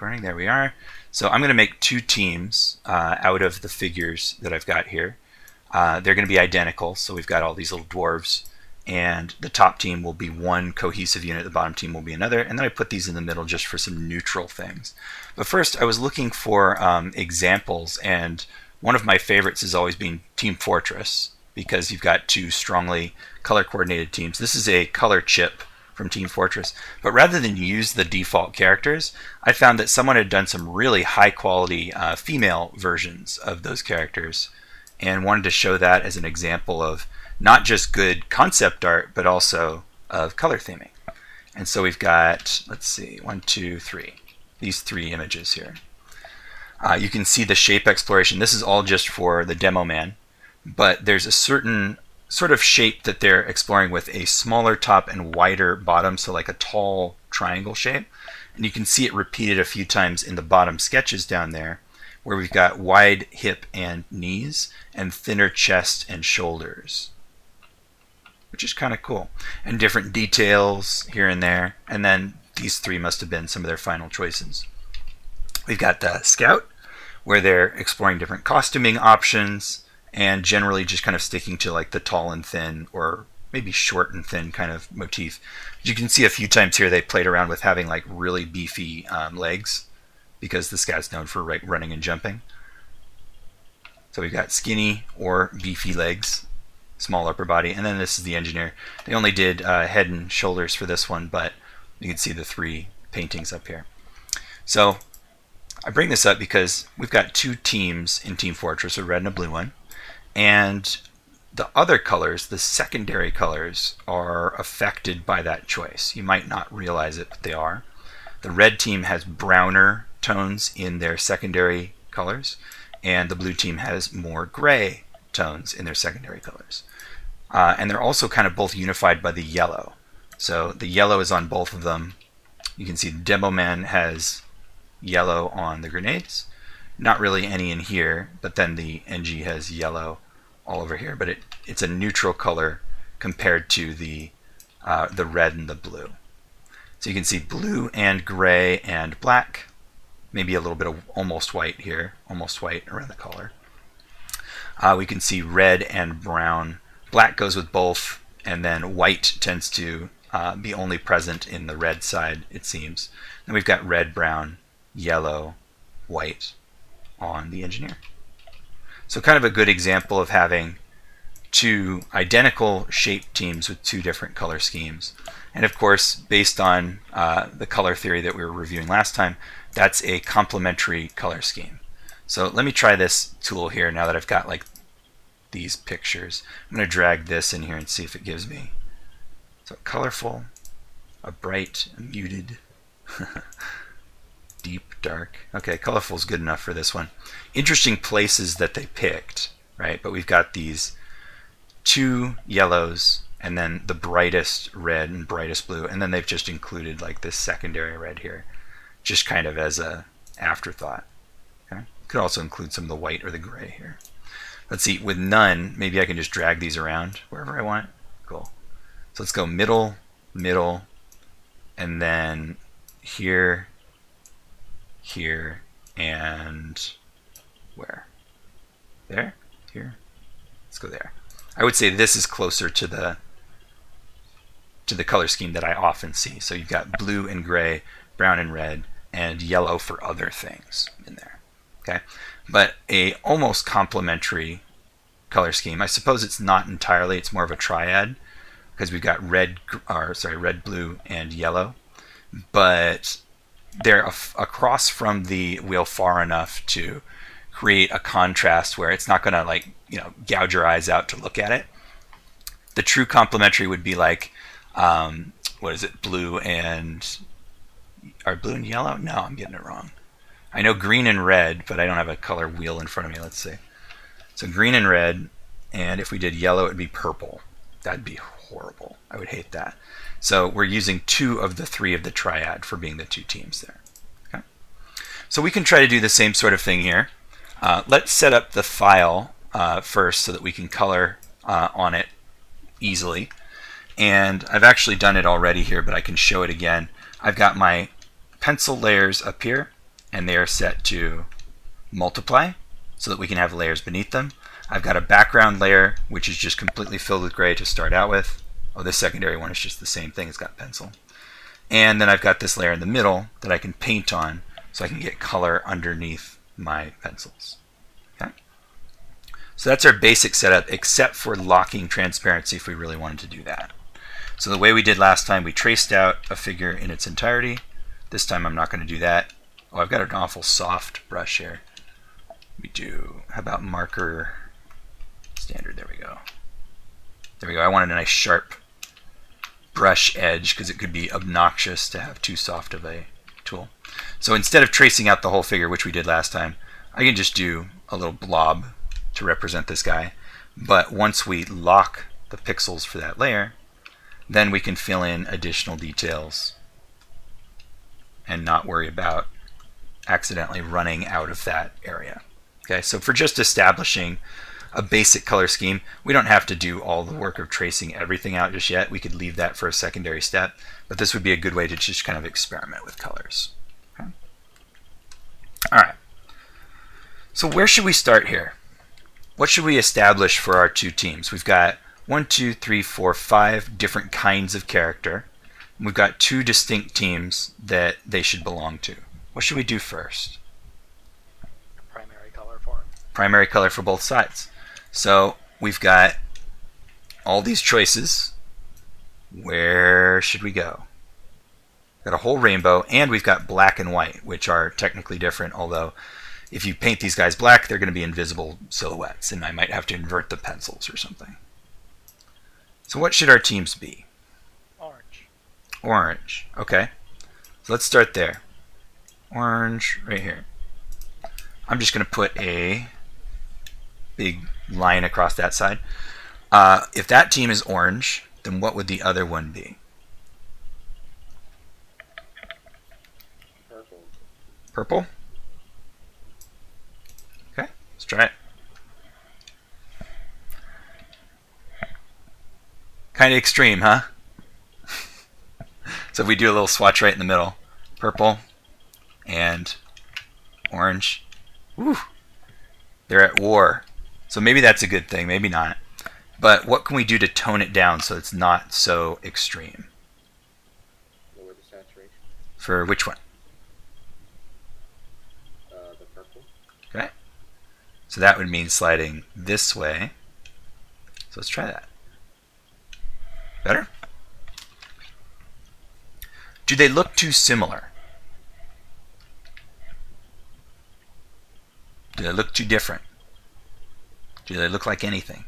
recording. There we are. So I'm going to make two teams out of the figures that I've got here. They're going to be identical, so we've got all these little dwarves, and the top team will be one cohesive unit, the bottom team will be another, and then I put these in the middle just for some neutral things. But first I was looking for examples, and one of my favorites has always been Team Fortress, because you've got two strongly color coordinated teams. This is a color chip from Team Fortress, but rather than use the default characters, I found that someone had done some really high quality female versions of those characters, and wanted to show that as an example of not just good concept art, but also of color theming. And so we've got, let's see, 1, 2, 3, these three images here. You can see the shape exploration. This is all just for the demo man, but there's a certain sort of shape that they're exploring with a smaller top and wider bottom, so like a tall triangle shape. And you can see it repeated a few times in the bottom sketches down there, where we've got wide hip and knees and thinner chest and shoulders, which is kind of cool. And different details here and there. And then these three must have been some of their final choices. We've got the Scout, where they're exploring different costuming options, and generally just kind of sticking to like the tall and thin, or maybe short and thin kind of motif. You can see a few times here they played around with having like really beefy legs, because the Scout's known for running and jumping. So we've got skinny or beefy legs, small upper body, and then this is the Engineer. They only did head and shoulders for this one, but you can see the three paintings up here. So I bring this up because we've got two teams in Team Fortress, a red and a blue one. And the other colors, the secondary colors, are affected by that choice. You might not realize it, but they are. The red team has browner tones in their secondary colors, and the blue team has more gray tones in their secondary colors. And they're also kind of both unified by the yellow. So the yellow is on both of them. You can see the Demo Man has yellow on the grenades. Not really any in here, but then the NG has yellow all over here, but it's a neutral color compared to the red and the blue. So you can see blue and gray and black, maybe a little bit of almost white here, almost white around the collar. We can see red and brown. Black goes with both, and then white tends to be only present in the red side, it seems. Then we've got red, brown, yellow, white on the Engineer. So kind of a good example of having two identical shaped teams with two different color schemes. And of course, based on the color theory that we were reviewing last time, that's a complementary color scheme. So let me try this tool here now that I've got like these pictures. I'm going to drag this in here and see if it gives me. So colorful, a bright, a muted, deep, dark. Okay, colorful is good enough for this one. Interesting places that they picked, right? But we've got these two yellows, and then the brightest red and brightest blue, and then they've just included like this secondary red here, just kind of as a afterthought. Okay, could also include some of the white or the gray here. Let's see, with none, maybe I can just drag these around wherever I want. Cool. So let's go middle, middle, and then here, here, and where? There? Here? Let's go there. I would say this is closer to the color scheme that I often see. So you've got blue and gray, brown and red, and yellow for other things in there. Okay, but a almost complementary color scheme. I suppose it's not entirely. It's more of a triad because we've got red, blue, and yellow, but they're across from the wheel far enough to create a contrast where it's not going to like gouge your eyes out to look at it. The true complementary would be like what is it, blue and yellow? No, I'm getting it wrong. I know green and red, but I don't have a color wheel in front of me. Let's see. So green and red, and if we did yellow, it would be purple. That'd be horrible. I would hate that. So we're using two of the three of the triad for being the two teams there. Okay. So we can try to do the same sort of thing here. Let's set up the file first so that we can color on it easily. And I've actually done it already here, but I can show it again. I've got my pencil layers up here, and they are set to multiply so that we can have layers beneath them. I've got a background layer which is just completely filled with gray to start out with. Oh, this secondary one is just the same thing, it's got pencil. And then I've got this layer in the middle that I can paint on so I can get color underneath my pencils. Okay? So that's our basic setup, except for locking transparency if we really wanted to do that. So the way we did last time, we traced out a figure in its entirety. This time I'm not going to do that. Oh, I've got an awful soft brush here. We do, how about marker standard? There we go. There we go. I wanted a nice sharp brush edge because it could be obnoxious to have too soft of a tool. So instead of tracing out the whole figure, which we did last time, I can just do a little blob to represent this guy. But once we lock the pixels for that layer, then we can fill in additional details and not worry about accidentally running out of that area. Okay, so for just establishing a basic color scheme, we don't have to do all the work of tracing everything out just yet. We could leave that for a secondary step, but this would be a good way to just kind of experiment with colors. Okay. All right, so where should we start here? What should we establish for our two teams? We've got 1, 2, 3, 4, 5 different kinds of character. We've got 2 distinct teams that they should belong to. What should we do first? Primary color for them. Primary color for both sides. So we've got all these choices. Where should we go? We've got a whole rainbow, and we've got black and white, which are technically different, although if you paint these guys black, they're going to be invisible silhouettes, and I might have to invert the pencils or something. So what should our teams be? Orange. Orange. Okay. So let's start there. Orange right here. I'm just going to put a big line across that side. If that team is orange, then what would the other one be? Purple. Purple? Okay, let's try it. Kind of extreme, huh? So if we do a little swatch right in the middle, purple and orange, woo, they're at war. So maybe that's a good thing, maybe not. But what can we do to tone it down so it's not so extreme? Lower the saturation. For which one? The purple. Okay. So that would mean sliding this way. So let's try that. Better? Do they look too similar? Do they look too different? Do they look like anything?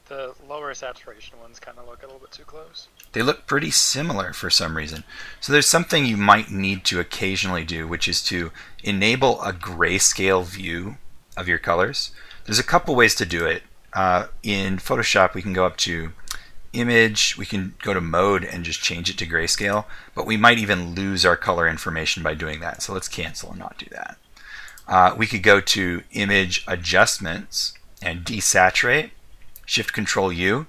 The lower saturation ones kind of look a little bit too close. They look pretty similar for some reason. So there's something you might need to occasionally do, which is to enable a grayscale view of your colors. There's a couple ways to do it. In Photoshop, we can go up to Image, we can go to Mode and just change it to grayscale, but we might even lose our color information by doing that. So let's cancel and not do that. We could go to Image Adjustments and desaturate, Shift Control U,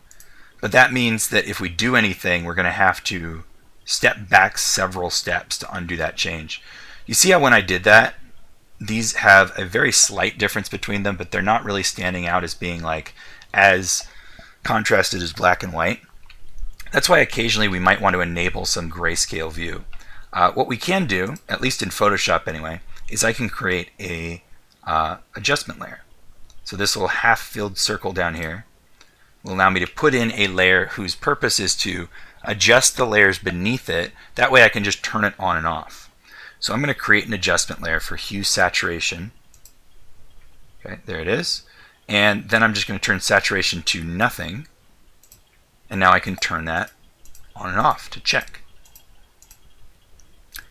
but that means that if we do anything, we're going to have to step back several steps to undo that change. You see how when I did that, these have a very slight difference between them, but they're not really standing out as being like as contrasted as black and white. That's why occasionally we might want to enable some grayscale view. What we can do, at least in Photoshop anyway, is I can create a adjustment layer. So this little half-filled circle down here will allow me to put in a layer whose purpose is to adjust the layers beneath it. That way I can just turn it on and off. So I'm going to create an adjustment layer for hue saturation. Okay, there it is. And then I'm just going to turn saturation to nothing. And now I can turn that on and off to check.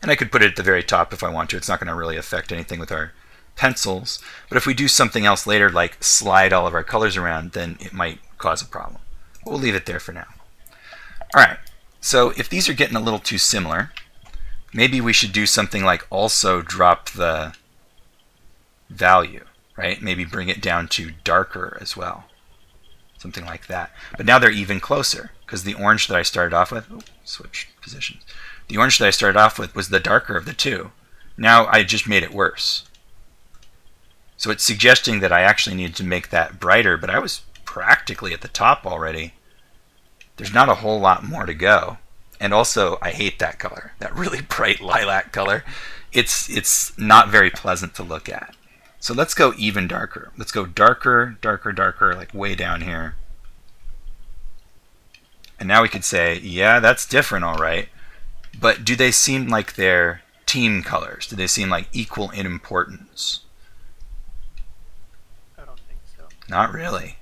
And I could put it at the very top if I want to. It's not going to really affect anything with our pencils. But if we do something else later, like slide all of our colors around, then it might cause a problem. But we'll leave it there for now. All right, so if these are getting a little too similar, maybe we should do something like also drop the value, right? Maybe bring it down to darker as well. Something like that. But now they're even closer because the orange that I started off with, switch positions. The orange that I started off with was the darker of the two. Now I just made it worse. So it's suggesting that I actually needed to make that brighter, but I was practically at the top already. There's not a whole lot more to go. And also, I hate that color, that really bright lilac color. It's not very pleasant to look at. So let's go even darker. Let's go darker, darker, darker, like way down here. And now we could say, yeah, that's different, all right. But do they seem like they're team colors? Do they seem like equal in importance? I don't think so. Not really.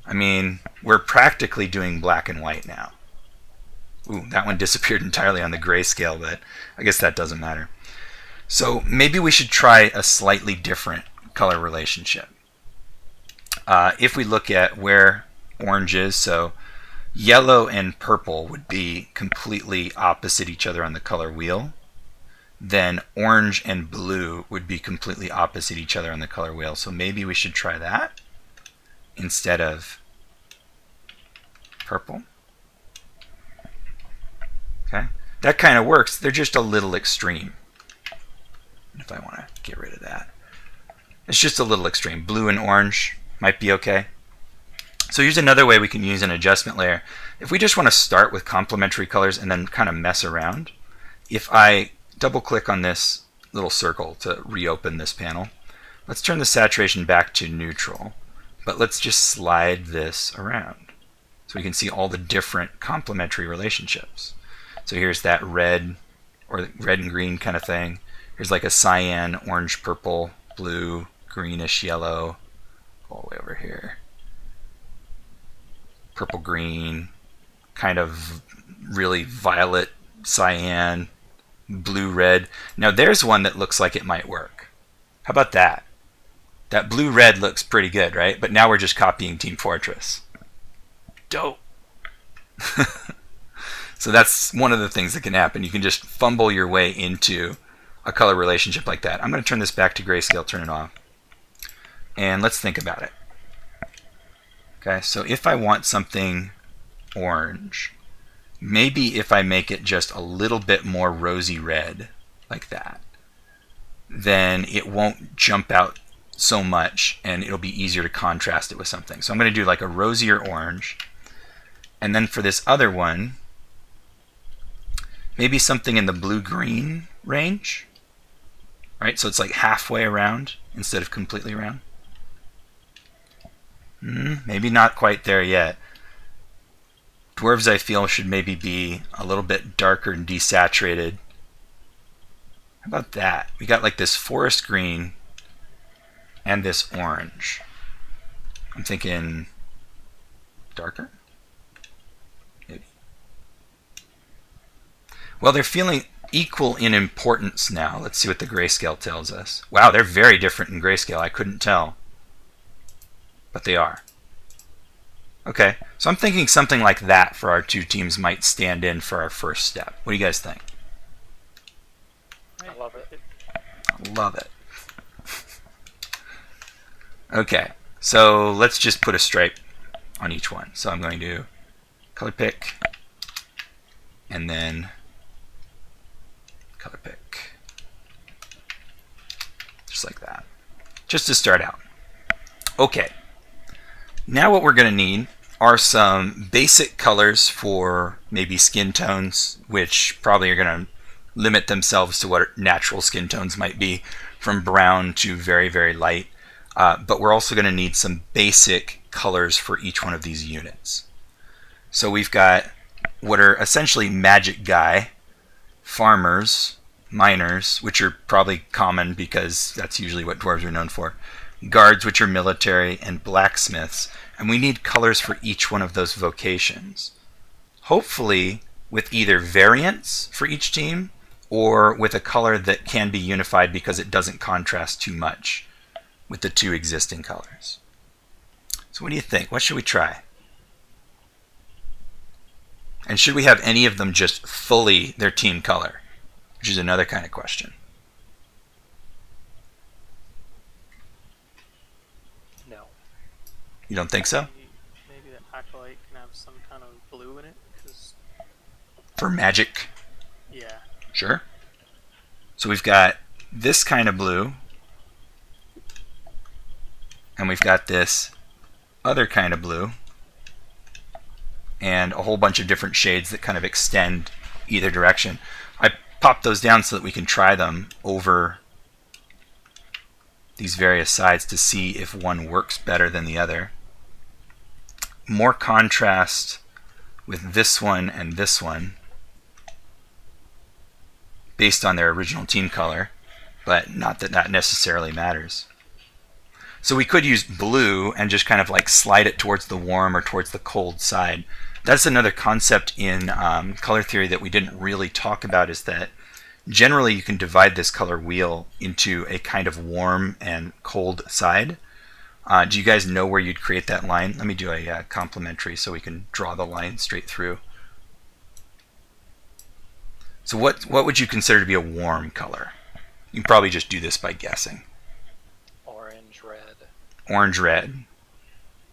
I mean, we're practically doing black and white now. Ooh, that one disappeared entirely on the grayscale, but I guess that doesn't matter. So maybe we should try a slightly different color relationship. If we look at where orange is, so yellow and purple would be completely opposite each other on the color wheel. Then orange and blue would be completely opposite each other on the color wheel. So maybe we should try that instead of purple. Okay, that kind of works. They're just a little extreme. If I want to get rid of that, it's just a little extreme. Blue and orange might be okay. So here's another way we can use an adjustment layer. If we just want to start with complementary colors and then kind of mess around, if I double click on this little circle to reopen this panel, let's turn the saturation back to neutral, but let's just slide this around so we can see all the different complementary relationships. So here's that red, or red and green kind of thing. Here's like a cyan, orange, purple, blue, greenish, yellow, all the way over here. Purple, green, kind of really violet, cyan, blue, red. Now there's one that looks like it might work. How about that? That blue-red looks pretty good, right? But now we're just copying Team Fortress. Dope. So that's one of the things that can happen. You can just fumble your way into a color relationship like that. I'm going to turn this back to grayscale, turn it off. And let's think about it. Okay, so if I want something orange, maybe if I make it just a little bit more rosy red, like that, then it won't jump out so much and it'll be easier to contrast it with something. So I'm going to do like a rosier orange. And then for this other one, maybe something in the blue-green range. Right, so it's like halfway around instead of completely around. Maybe not quite there yet. Dwarves, I feel, should maybe be a little bit darker and desaturated. How about that? We got like this forest green and this orange. I'm thinking darker? Maybe. Well, they're feeling equal in importance now. Let's see what the grayscale tells us. Wow, they're very different in grayscale. I couldn't tell. But they are. Okay, so I'm thinking something like that for our two teams might stand in for our first step. What do you guys think? I love it. I love it. Okay, so let's just put a stripe on each one. So I'm going to color pick and then color pick. Just like that. Just to start out. Okay. Now what we're going to need are some basic colors for maybe skin tones, which probably are going to limit themselves to what natural skin tones might be, from brown to very, very light. But we're also going to need some basic colors for each one of these units. So we've got what are essentially magic guy, farmers, miners, which are probably common because that's usually what dwarves are known for, guards, which are military, and blacksmiths. And we need colors for each one of those vocations. Hopefully with either variants for each team or with a color that can be unified because it doesn't contrast too much with the two existing colors. So what do you think? What should we try? And should we have any of them just fully their team color? Which is another kind of question. No. You don't think so? Maybe the acolyte can have some kind of blue in it, because For magic? Yeah. Sure. So we've got this kind of blue, and we've got this other kind of blue, and a whole bunch of different shades that kind of extend either direction. I popped those down so that we can try them over these various sides to see if one works better than the other. More contrast with this one and this one based on their original team color, but not that that necessarily matters. So we could use blue and just kind of like slide it towards the warm or towards the cold side. That's another concept in color theory that we didn't really talk about, is that generally you can divide this color wheel into a kind of warm and cold side. Do you guys know where you'd create that line? Let me do a complementary so we can draw the line straight through. So what would you consider to be a warm color? You can probably just do this by guessing. Orange, red. Orange, red,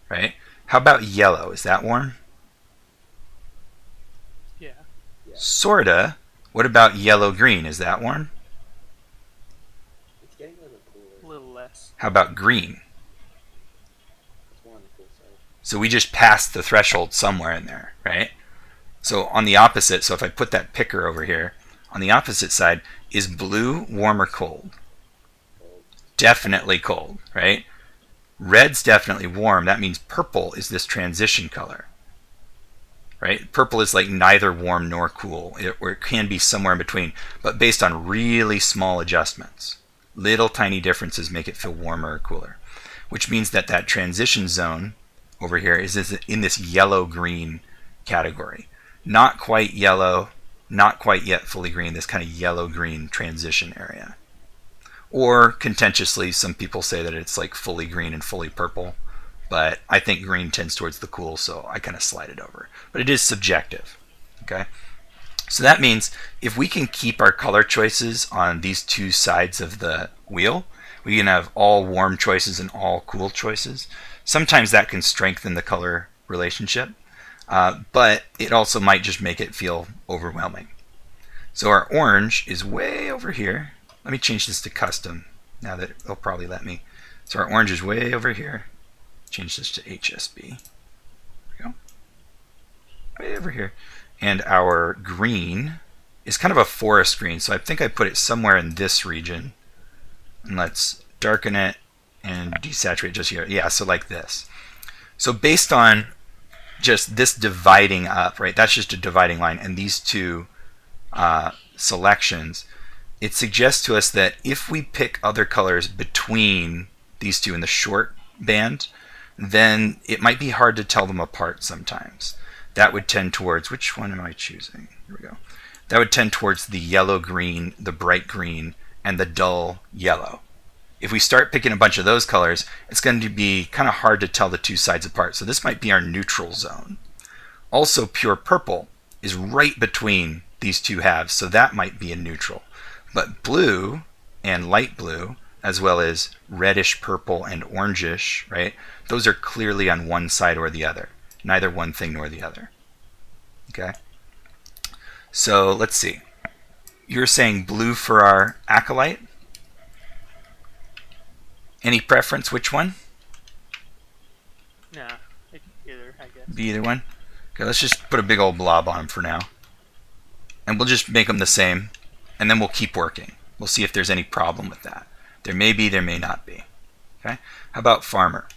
right? How about yellow? Is that warm? Yeah. Yeah. Sorta. What about yellow, green? Is that warm? It's getting a little A cooler. little less. How about green? It's more on the cool side. So we just passed the threshold somewhere in there, right? So on the opposite, so if I put that picker over here, on the opposite side, is blue warm or cold? Cold. Definitely cold, right? Red's definitely warm. That means purple is this transition color, right? Purple is like neither warm nor cool, or it can be somewhere in between, but based on really small adjustments. Little tiny differences make it feel warmer or cooler, which means that that transition zone over here is in this yellow-green category. Not quite yellow, not quite yet fully green, this kind of yellow-green transition area. Or contentiously, some people say that it's like fully green and fully purple, but I think green tends towards the cool, so I kind of slide it over. But it is subjective, okay? So that means if we can keep our color choices on these two sides of the wheel, we can have all warm choices and all cool choices. Sometimes that can strengthen the color relationship, but it also might just make it feel overwhelming. So our orange is way over here. Let me change this to custom now that it'll probably let me. So our orange is way over here. Change this to HSB. There we go. Way over here. And our green is kind of a forest green, so I think I put it somewhere in this region. And let's darken it and desaturate just here. Yeah, so like this. So based on just this dividing up, right? That's just a dividing line, and these two selections, it suggests to us that if we pick other colors between these two in the short band, then it might be hard to tell them apart sometimes. That would tend towards, which one am I choosing? Here we go. That would tend towards the yellow-green, the bright green, and the dull yellow. If we start picking a bunch of those colors, it's going to be kind of hard to tell the two sides apart. So this might be our neutral zone. Also, pure purple is right between these two halves, so that might be a neutral. But blue and light blue, as well as reddish purple and orangish, right? Those are clearly on one side or the other. Neither one thing nor the other. Okay? So let's see. You're saying blue for our acolyte? Any preference? Which one? Nah, either, I guess. Be either one? Okay, let's just put a big old blob on them for now. And we'll just make them the same. And then we'll keep working. We'll see if there's any problem with that. There may be, there may not be. Okay? How about farmer?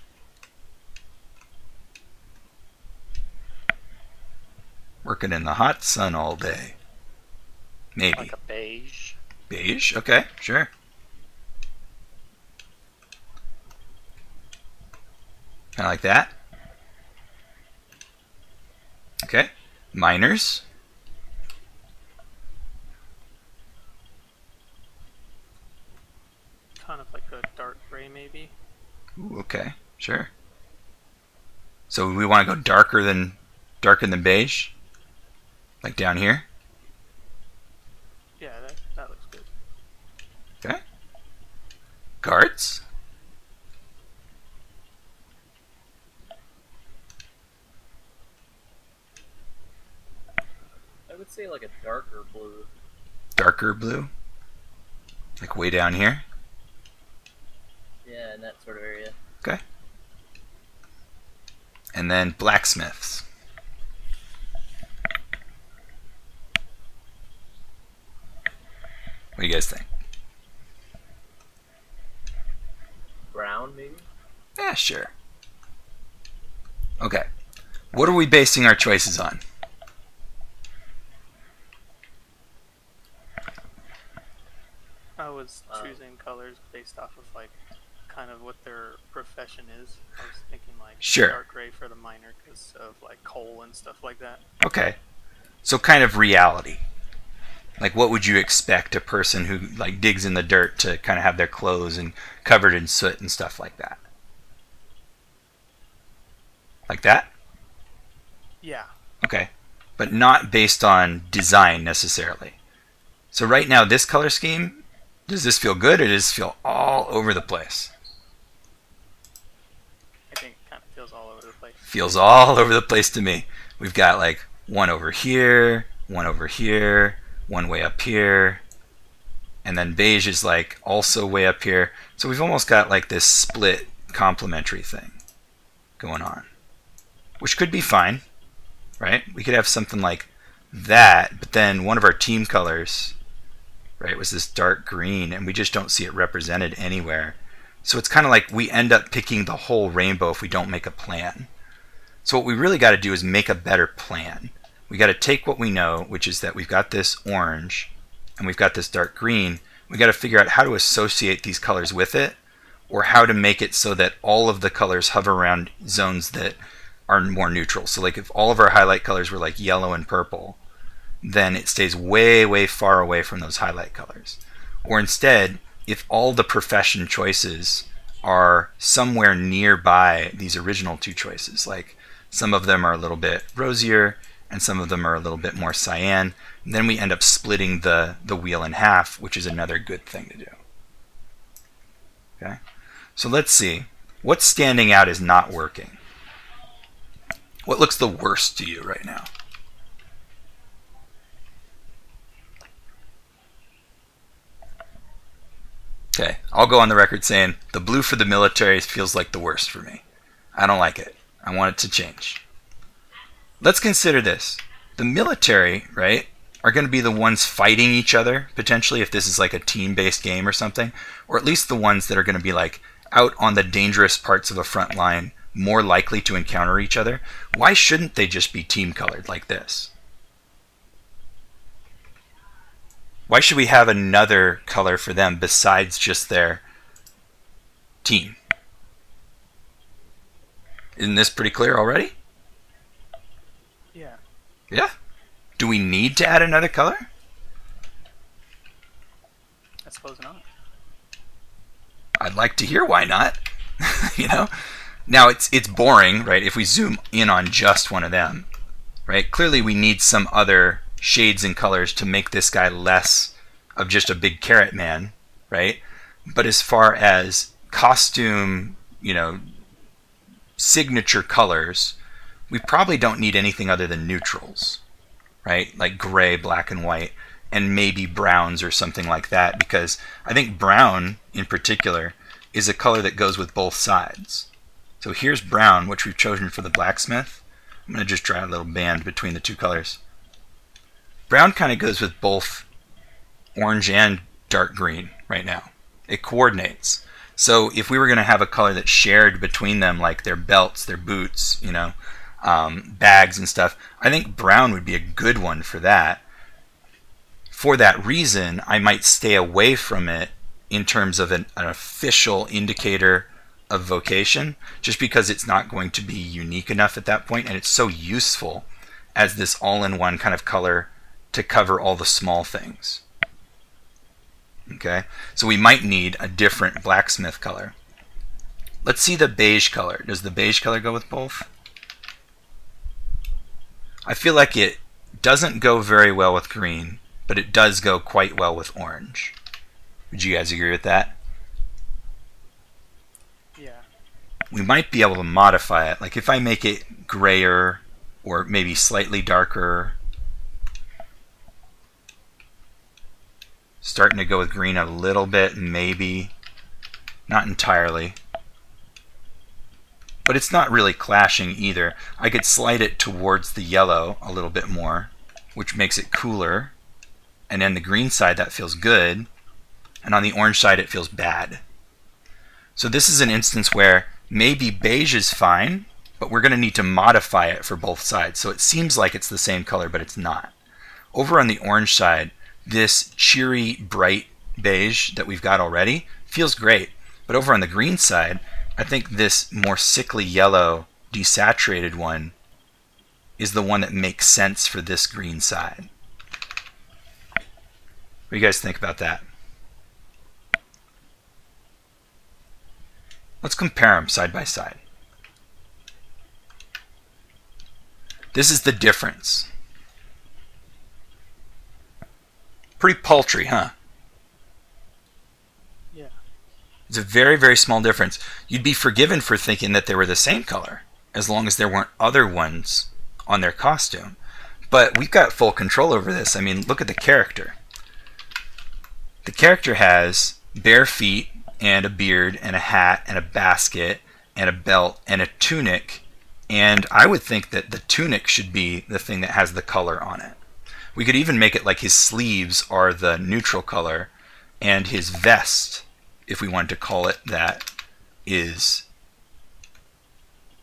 Working in the hot sun all day. Maybe. Like a beige. Beige? Okay, sure. Kind of like that. Okay. Miners. Kind of like a dark gray, maybe. Ooh, okay, sure. So we want to go darker than beige, like down here. Yeah, that looks good. Okay. Guards. I would say like a darker blue. darker blue, like way down here. Yeah, in that sort of area. Okay. And then Blacksmiths. What do you guys think? Brown, maybe? Yeah, sure. Okay. What are we basing our choices on? I was choosing colors based off of like kind of what their profession is. I was thinking like Sure. dark gray for the miner because of like coal and stuff like that. Okay. So kind of reality. Like what would you expect a person who like digs in the dirt to kind of have their clothes and covered in soot and stuff like that? Like that? Yeah. Okay. But not based on design necessarily. So right now this color scheme, does this feel good or does this feel all over the place? I think it kind of feels all over the place. Feels all over the place to me. We've got like one over here, one over here, one way up here, and then beige is like also way up here. So we've almost got like this split complementary thing going on, which could be fine, right? We could have something like that, but then one of our team colors, right, was this dark green, and we just don't see it represented anywhere. So it's kind of like we end up picking the whole rainbow if we don't make a plan. So what we really got to do is make a better plan. We got to take what we know, which is that we've got this orange and we've got this dark green. We got to figure out how to associate these colors with it, or how to make it so that all of the colors hover around zones that are more neutral. So like if all of our highlight colors were like yellow and purple, then it stays way, way far away from those highlight colors. Or instead, if all the profession choices are somewhere nearby these original two choices, like some of them are a little bit rosier and some of them are a little bit more cyan, then we end up splitting the wheel in half, which is another good thing to do. Okay, so let's see. What's standing out is not working? What looks the worst to you right now? Okay, I'll go on the record saying the blue for the military feels like the worst for me. I don't like it. I want it to change. Let's consider this. The military, right, are going to be the ones fighting each other, potentially, if this is like a team-based game or something, or at least the ones that are going to be like out on the dangerous parts of a front line, more likely to encounter each other. Why shouldn't they just be team-colored like this? Why should we have another color for them besides just their team? Isn't this pretty clear already? Yeah. Yeah? Do we need to add another color? I suppose not. I'd like to hear why not. You know? Now it's boring, right? If we zoom in on just one of them, right? Clearly we need some other shades and colors to make this guy less of just a big carrot man, right? But as far as costume, you know, signature colors, we probably don't need anything other than neutrals, right? Like gray, black and white, and maybe browns or something like that, because I think brown in particular is a color that goes with both sides. So here's brown, which we've chosen for the blacksmith. I'm going to just draw a little band between the two colors. Brown kind of goes with both orange and dark green right now. It coordinates. So if we were going to have a color that's shared between them, like their belts, their boots, you know, bags and stuff, I think brown would be a good one for that. For that reason, I might stay away from it in terms of an official indicator of vocation, just because it's not going to be unique enough at that point, and it's so useful as this all-in-one kind of color to cover all the small things. Okay, so we might need a different blacksmith color. Let's see the beige color. Does the beige color go with both? I feel like it doesn't go very well with green, but it does go quite well with orange. Would you guys agree with that? Yeah. We might be able to modify it. Like if I make it grayer or maybe slightly darker. Starting to go with green a little bit, maybe. Not entirely. But it's not really clashing either. I could slide it towards the yellow a little bit more, which makes it cooler. And then the green side, that feels good. And on the orange side, it feels bad. So this is an instance where maybe beige is fine, but we're going to need to modify it for both sides. So it seems like it's the same color, but it's not. Over on the orange side, this cheery, bright beige that we've got already feels great. But over on the green side, I think this more sickly yellow, desaturated one is the one that makes sense for this green side. What do you guys think about that? Let's compare them side by side. This is the difference. Pretty paltry, huh? Yeah. It's a very, very small difference. You'd be forgiven for thinking that they were the same color, as long as there weren't other ones on their costume. But we've got full control over this. I mean, look at the character. The character has bare feet and a beard and a hat and a basket and a belt and a tunic. And I would think that the tunic should be the thing that has the color on it. We could even make it like his sleeves are the neutral color and his vest, if we wanted to call it that, is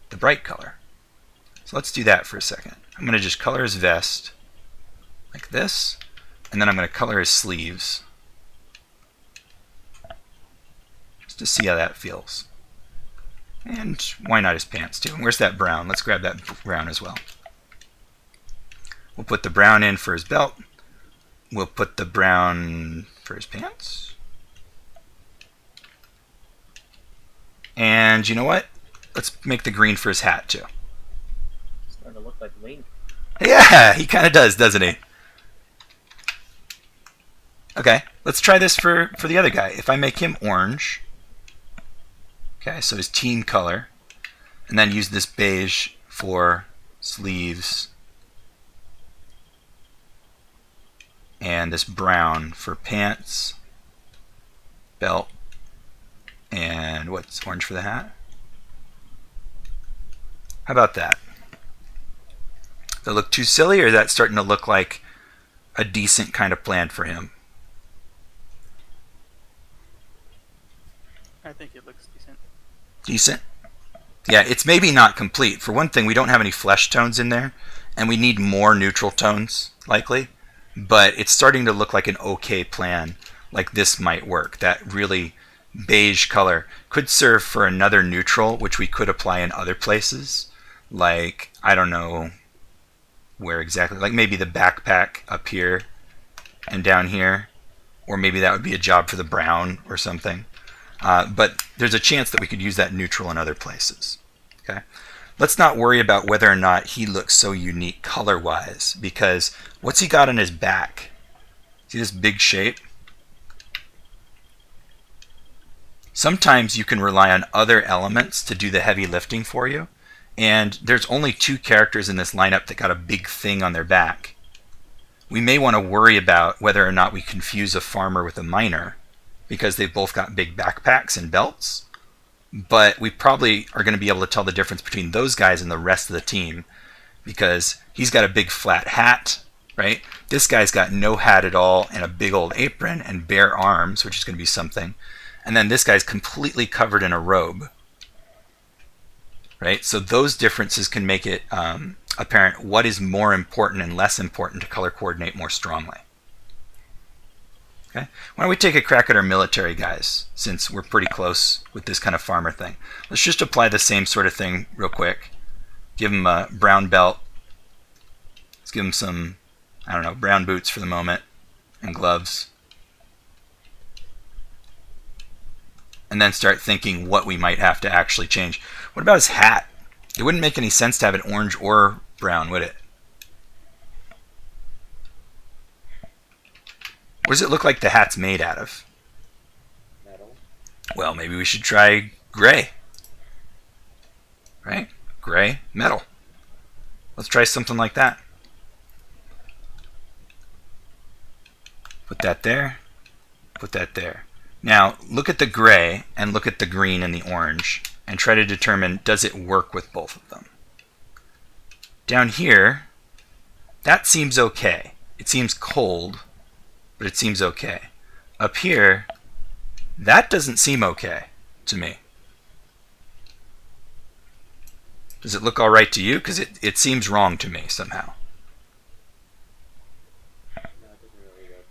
the bright color. So let's do that for a second. I'm going to just color his vest like this, and then I'm going to color his sleeves just to see how that feels. And why not his pants too? And where's that brown? Let's grab that brown as well. We'll put the brown in for his belt. We'll put the brown for his pants. And you know what? Let's make the green for his hat too. Starting to look like Link. Yeah, he kind of does, doesn't he? Okay, let's try this for the other guy. If I make him orange, okay, so his team color, and then use this beige for sleeves, and this brown for pants, belt, and what's orange for the hat? How about that? Does that look too silly, or is that starting to look like a decent kind of plan for him? I think it looks decent. Decent? Yeah, it's maybe not complete. For one thing, we don't have any flesh tones in there, and we need more neutral tones, likely. But it's starting to look like an okay plan, like this might work. That really beige color could serve for another neutral, which we could apply in other places. Like, I don't know where exactly, like maybe the backpack up here and down here, or maybe that would be a job for the brown or something. But there's a chance that we could use that neutral in other places. Okay, let's not worry about whether or not he looks so unique color-wise, because what's he got on his back? See this big shape? Sometimes you can rely on other elements to do the heavy lifting for you, and there's only 2 characters in this lineup that got a big thing on their back. We may want to worry about whether or not we confuse a farmer with a miner, because they've both got big backpacks and belts, but we probably are going to be able to tell the difference between those guys and the rest of the team, because he's got a big flat hat, right? This guy's got no hat at all and a big old apron and bare arms, which is going to be something. And then this guy's completely covered in a robe, right? So those differences can make it apparent what is more important and less important to color coordinate more strongly. Okay. Why don't we take a crack at our military guys, since we're pretty close with this kind of farmer thing. Let's just apply the same sort of thing real quick. Give him a brown belt. Let's give him some, I don't know, brown boots for the moment, and gloves. And then start thinking what we might have to actually change. What about his hat? It wouldn't make any sense to have it orange or brown, would it? What does it look like the hat's made out of? Metal. Well, maybe we should try gray. Right? Gray, metal. Let's try something like that. Put that there. Put that there. Now, look at the gray and look at the green and the orange and try to determine, does it work with both of them? Down here, that seems okay. It seems cold, but it seems okay. Up here, that doesn't seem okay to me. Does it look all right to you? Because it seems wrong to me somehow. No, it doesn't really look.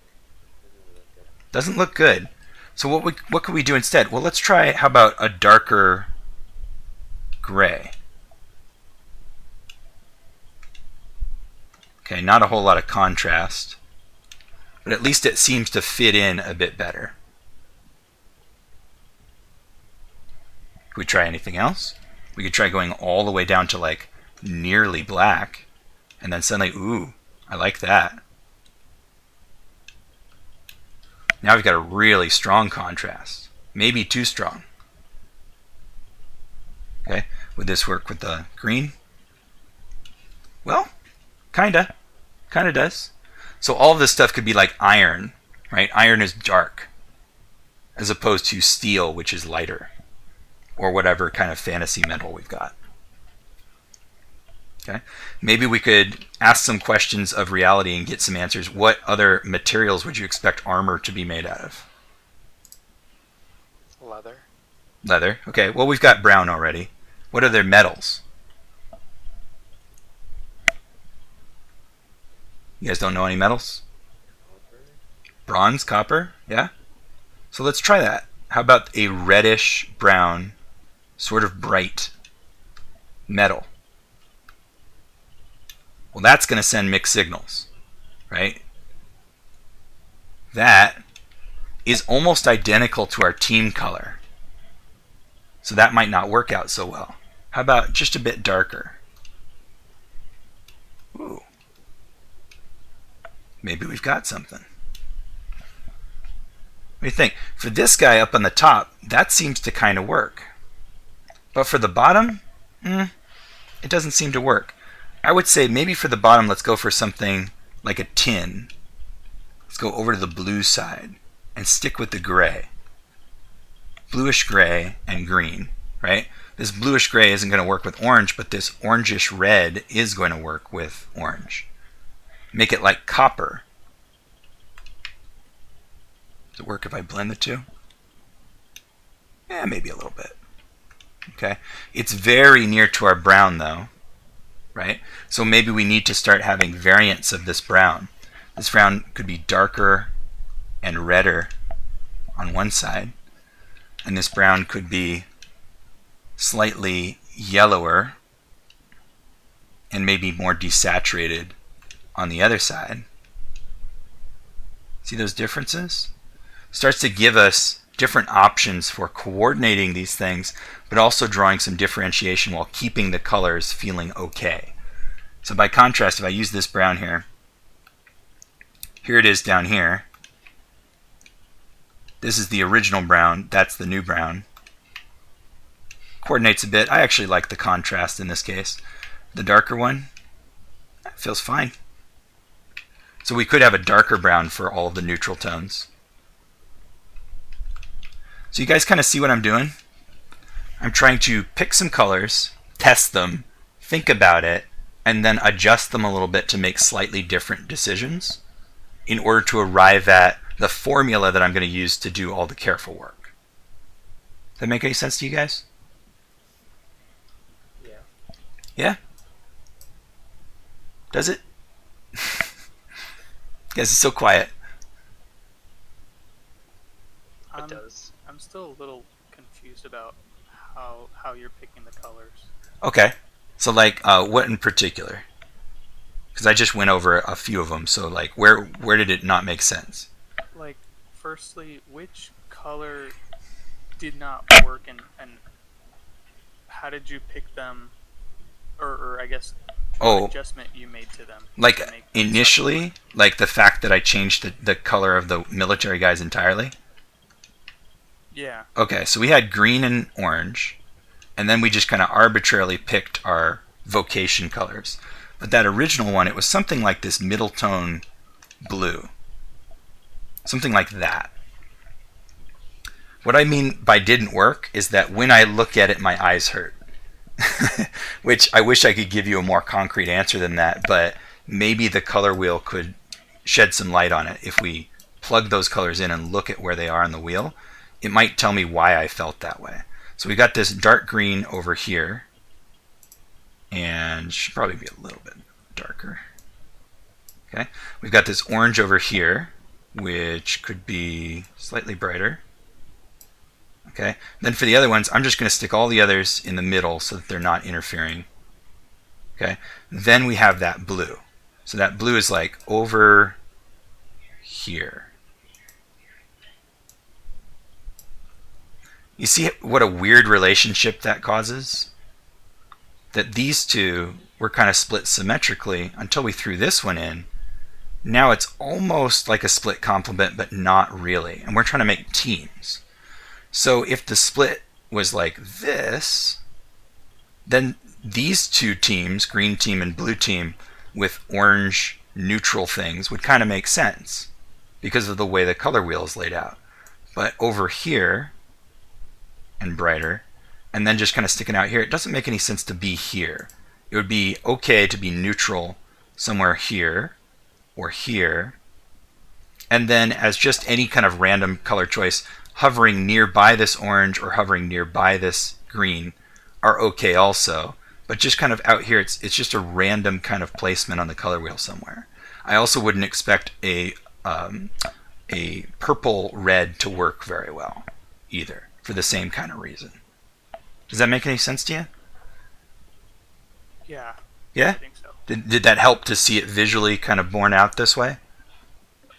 Doesn't really look good. Doesn't look good. So what could we do instead? Well, let's try, how about a darker gray? Okay, not a whole lot of contrast, but at least it seems to fit in a bit better. Could we try anything else? We could try going all the way down to like nearly black, and then suddenly, ooh, I like that. Now we've got a really strong contrast. Maybe too strong. Okay, would this work with the green? Well, kinda does. So all of this stuff could be like iron, right? Iron is dark, as opposed to steel, which is lighter, or whatever kind of fantasy metal we've got. Okay, maybe we could ask some questions of reality and get some answers. What other materials would you expect armor to be made out of? Leather. Leather. Okay, well, we've got brown already. What other metals? You guys don't know any metals? Copper? Bronze, copper, yeah? So let's try that. How about a reddish brown, sort of bright metal? Well, that's going to send mixed signals, right? That is almost identical to our team color. So that might not work out so well. How about just a bit darker? Ooh. Maybe we've got something. What do you think? For this guy up on the top, that seems to kind of work. But for the bottom, it doesn't seem to work. I would say maybe for the bottom, let's go for something like a tin. Let's go over to the blue side and stick with the gray. Bluish gray and green, right? This bluish gray isn't going to work with orange, but this orangish red is going to work with orange. Make it like copper. Does it work if I blend the two? Yeah, maybe a little bit. Okay. It's very near to our brown though, right? So maybe we need to start having variants of this brown. This brown could be darker and redder on one side, and this brown could be slightly yellower and maybe more desaturated on the other side. See those differences? Starts to give us different options for coordinating these things, but also drawing some differentiation while keeping the colors feeling okay. So by contrast, if I use this brown here, here it is down here. This is the original brown, that's the new brown. Coordinates a bit. I actually like the contrast in this case. The darker one, that feels fine. So we could have a darker brown for all of the neutral tones. So you guys kind of see what I'm doing? I'm trying to pick some colors, test them, think about it, and then adjust them a little bit to make slightly different decisions in order to arrive at the formula that I'm going to use to do all the careful work. Does that make any sense to you guys? Yeah. Yeah? Does it? Guys, it's so quiet. It does. I'm still a little confused about how you're picking the colors. Okay. So like, what in particular? Because I just went over a few of them. So like, where did it not make sense? Like, firstly, which color did not work, and how did you pick them, or I guess what adjustment you made to them? Like to make initially, like the fact that I changed the color of the military guys entirely? Yeah. Okay, so we had green and orange, and then we just kind of arbitrarily picked our vocation colors. But that original one, it was something like this middle tone blue. Something like that. What I mean by didn't work is that when I look at it, my eyes hurt. Which I wish I could give you a more concrete answer than that, but maybe the color wheel could shed some light on it. If we plug those colors in and look at where they are on the wheel, it might tell me why I felt that way. So we got this dark green over here, and should probably be a little bit darker. Okay, we've got this orange over here, which could be slightly brighter. Okay, then for the other ones, I'm just going to stick all the others in the middle so that they're not interfering. Okay, then we have that blue. So that blue is like over here. You see what a weird relationship that causes? That these two were kind of split symmetrically until we threw this one in. Now it's almost like a split complement, but not really. And we're trying to make teams. So if the split was like this, then these two teams, green team and blue team, with orange neutral things would kind of make sense because of the way the color wheel is laid out. But over here, and brighter, and then just kind of sticking out here, it doesn't make any sense to be here. It would be okay to be neutral somewhere here or here, and then as just any kind of random color choice, hovering nearby this orange or hovering nearby this green are okay also, but just kind of out here, it's just a random kind of placement on the color wheel somewhere. I also wouldn't expect a purple red to work very well either, for the same kind of reason. Does that make any sense to you? Yeah. Yeah? I think so. Did that help to see it visually kind of borne out this way?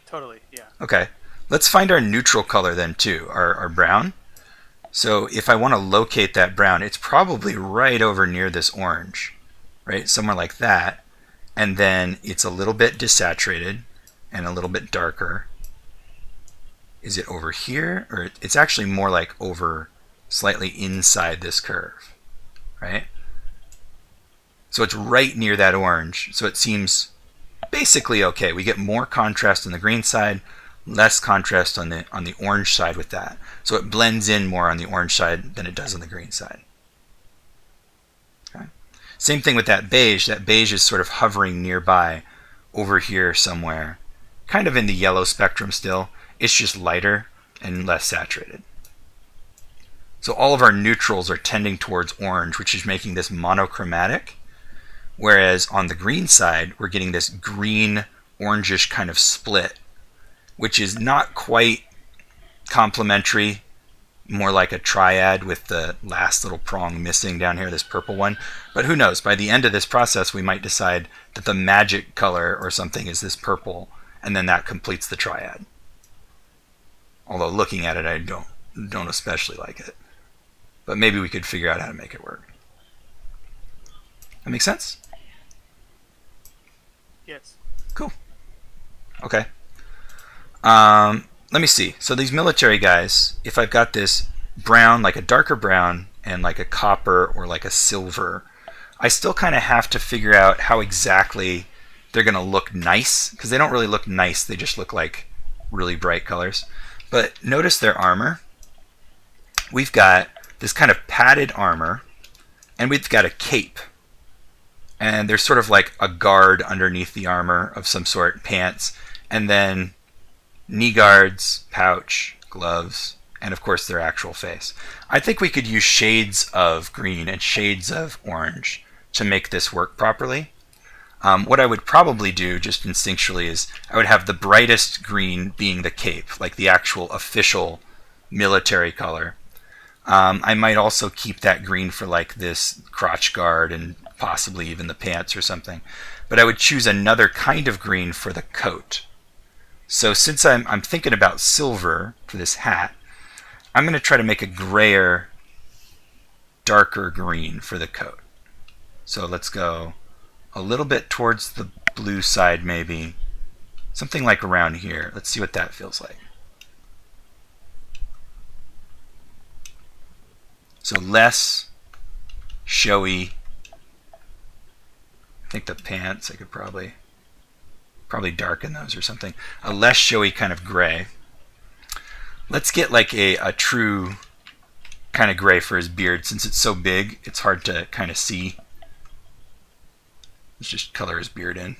Totally, yeah. Okay. Let's find our neutral color then too, our brown. So if I want to locate that brown, it's probably right over near this orange, right? Somewhere like that. And then it's a little bit desaturated and a little bit darker. Is it over here? Or it's actually more like over slightly inside this curve, right? So it's right near that orange. So it seems basically okay. We get more contrast on the green side, less contrast on the orange side with that. So it blends in more on the orange side than it does on the green side. Okay. Same thing with that beige. That beige is sort of hovering nearby over here somewhere, kind of in the yellow spectrum still. It's just lighter and less saturated. So all of our neutrals are tending towards orange, which is making this monochromatic. Whereas on the green side, we're getting this green orangish kind of split, which is not quite complementary, more like a triad with the last little prong missing down here, this purple one. But who knows? By the end of this process, we might decide that the magic color or something is this purple, and then that completes the triad. Although looking at it, I don't especially like it. But maybe we could figure out how to make it work. That make sense? Yes. Cool. Okay. Let me see. So these military guys, if I've got this brown, like a darker brown, and like a copper or like a silver, I still kind of have to figure out how exactly they're going to look nice, because they don't really look nice. They just look like really bright colors. But notice their armor. We've got this kind of padded armor, and we've got a cape. And there's sort of like a guard underneath the armor of some sort, pants, and then knee guards, pouch, gloves, and of course their actual face. I think we could use shades of green and shades of orange to make this work properly. What I would probably do, just instinctually, is I would have the brightest green being the cape, like the actual official military color. I might also keep that green for like this crotch guard and possibly even the pants or something. But I would choose another kind of green for the coat. So since I'm thinking about silver for this hat, I'm going to try to make a grayer, darker green for the coat. So let's go a little bit towards the blue side maybe. Something like around here. Let's see what that feels like. So less showy. I think the pants, I could probably darken those or something. A less showy kind of gray. Let's get like a true kind of gray for his beard. Since it's so big, it's hard to kind of see. Let's just color his beard in.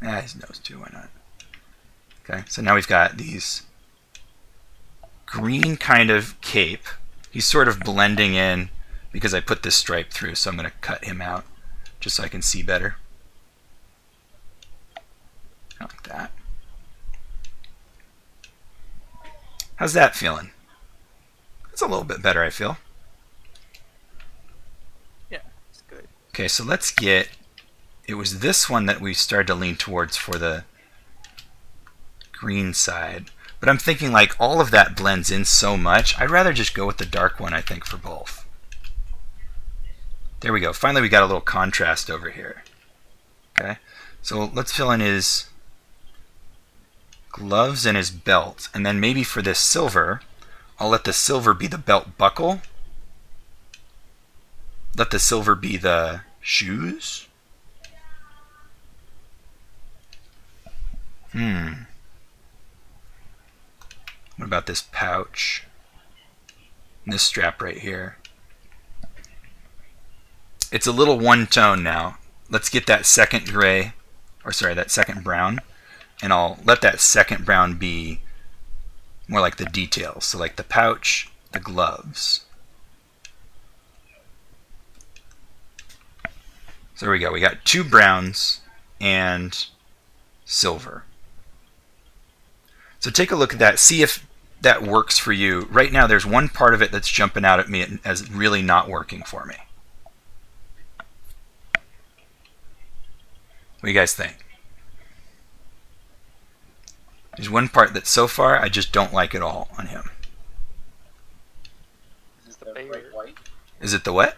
His nose too, why not? Okay, so now we've got these green kind of cape. He's sort of blending in because I put this stripe through, so I'm going to cut him out just so I can see better. Like that. How's that feeling? It's a little bit better, I feel. Yeah, it's good. Okay, so let's get... It was this one that we started to lean towards for the green side. But I'm thinking like all of that blends in so much, I'd rather just go with the dark one, I think, for both. There we go. Finally, we got a little contrast over here. Okay, so let's fill in his gloves and his belt. And then maybe for this silver, I'll let the silver be the belt buckle. Let the silver be the shoes. What about this pouch? And this strap right here. It's a little one tone now. Let's get that second gray, or sorry, that second brown. And I'll let that second brown be more like the details. So like the pouch, the gloves. So there we go. We got two browns and silver. So take a look at that. See if that works for you. Right now there's one part of it that's jumping out at me as really not working for me. What do you guys think? There's one part that so far I just don't like at all on him. Is The the bright beard. white. Is it the what?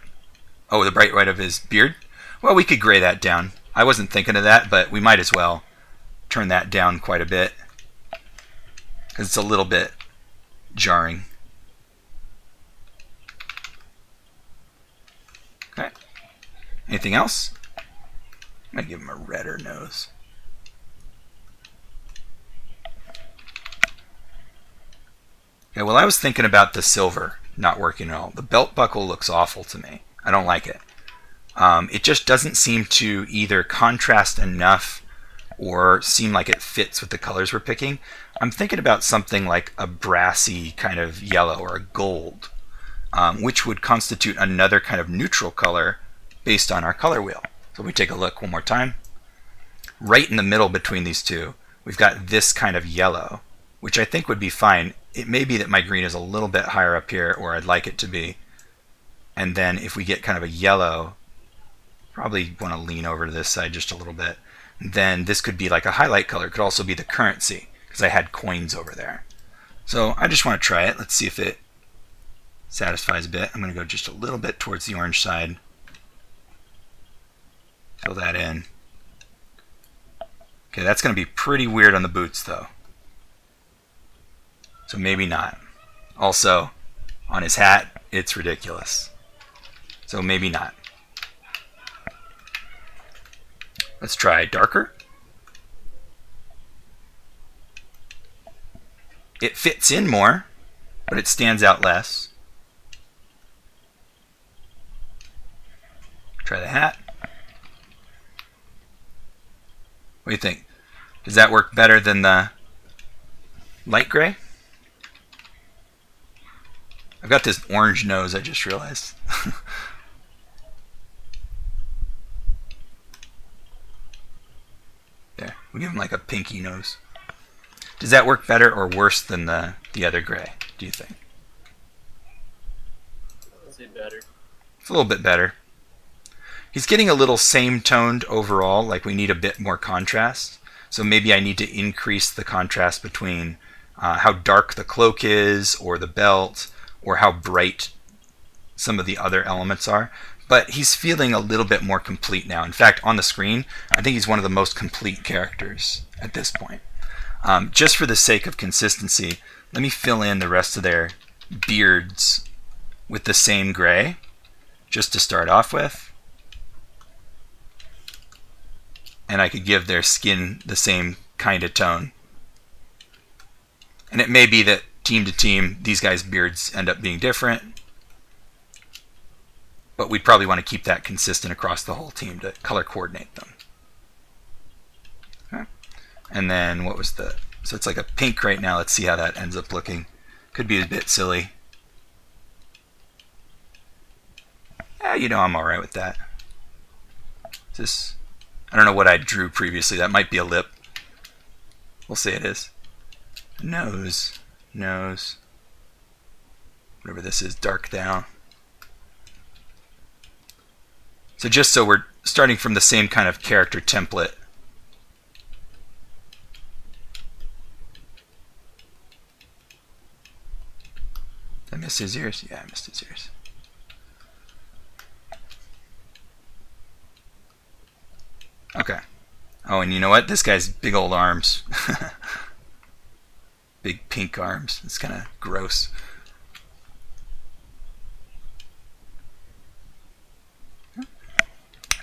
Oh, the bright white of his beard? Well, we could gray that down. I wasn't thinking of that, but we might as well turn that down quite a bit. Because it's a little bit jarring. Okay. Anything else? I'm going to give him a redder nose. Okay, well, I was thinking about the silver not working at all. The belt buckle looks awful to me. I don't like it. It just doesn't seem to either contrast enough or seem like it fits with the colors we're picking. I'm thinking about something like a brassy kind of yellow or a gold, which would constitute another kind of neutral color based on our color wheel. So we take a look one more time. Right in the middle between these two, we've got this kind of yellow, which I think would be fine. It may be that my green is a little bit higher up here, or I'd like it to be. And then if we get kind of a yellow, probably want to lean over to this side just a little bit. Then this could be like a highlight color. It could also be the currency, because I had coins over there. So I just want to try it. Let's see if it satisfies a bit. I'm going to go just a little bit towards the orange side. Fill that in. Okay, that's going to be pretty weird on the boots, though. So maybe not. Also, on his hat, it's ridiculous. So maybe not. Let's try darker. It fits in more, but it stands out less. Try the hat. What do you think? Does that work better than the light gray? I've got this orange nose, I just realized. There, we'll give him like a pinky nose. Does that work better or worse than the other gray, do you think? I'd say better. It's a little bit better. He's getting a little same toned overall, like we need a bit more contrast. So maybe I need to increase the contrast between how dark the cloak is, or the belt, or how bright some of the other elements are. But he's feeling a little bit more complete now. In fact, on the screen, I think he's one of the most complete characters at this point. Just for the sake of consistency, let me fill in the rest of their beards with the same gray, just to start off with. And I could give their skin the same kind of tone. And it may be that team to team, these guys' beards end up being different. But we'd probably want to keep that consistent across the whole team to color coordinate them. Okay. And then what was the... So it's like a pink right now. Let's see how that ends up looking. Could be a bit silly. Yeah, you know I'm alright with that. This... I don't know what I drew previously. That might be a lip. We'll say it is. Nose. Nose. Whatever this is, dark down. So just so we're starting from the same kind of character template. Did I miss his ears? Yeah, I missed his ears. Okay. Oh, and you know what? This guy's big old arms. Big pink arms. It's kind of gross.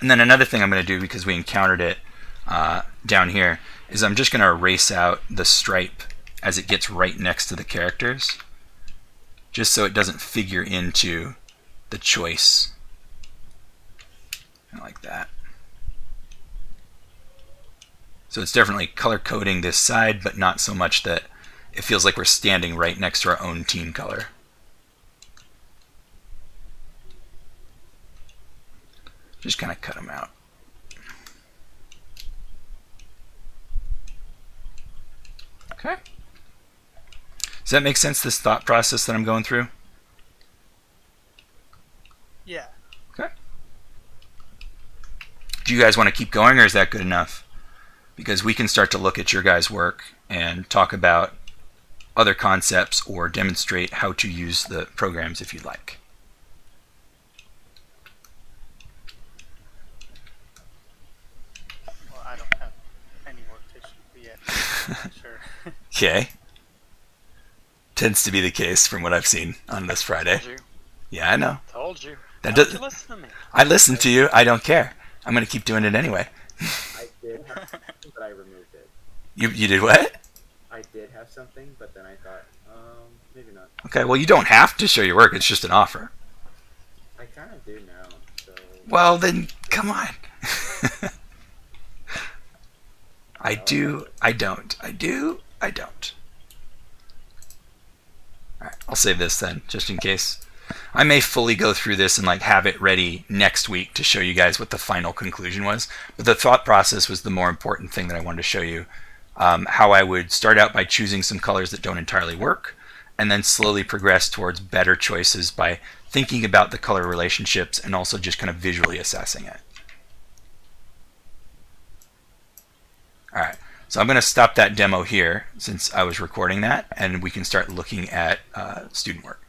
And then another thing I'm going to do, because we encountered it down here, is I'm just going to erase out the stripe as it gets right next to the characters, just so it doesn't figure into the choice. Kind of like that. So it's definitely color coding this side, but not so much that it feels like we're standing right next to our own team color. Just kind of cut them out. Okay. Does that make sense, this thought process that I'm going through? Yeah. Okay. Do you guys want to keep going, or is that good enough? Because we can start to look at your guys' work and talk about other concepts or demonstrate how to use the programs if you'd like. Well, I don't have any more tissue yet. Sure. Okay. Tends to be the case from what I've seen on this Friday. Told you. Yeah, I know. Told you. That Why does, don't you listen to me? I listen to you. I don't care. I'm going to keep doing it anyway. I did have something, but I removed it. You did what? I did have something, but then I thought, maybe not. Okay, well, you don't have to show your work. It's just an offer. I kind of do now, so... Well, then, come on. I do, I don't. I do, I don't. Alright, I'll save this then, just in case. I may fully go through this and like have it ready next week to show you guys what the final conclusion was. But the thought process was the more important thing that I wanted to show you. How I would start out by choosing some colors that don't entirely work, and then slowly progress towards better choices by thinking about the color relationships and also just kind of visually assessing it. Alright, so I'm going to stop that demo here since I was recording that, and we can start looking at student work.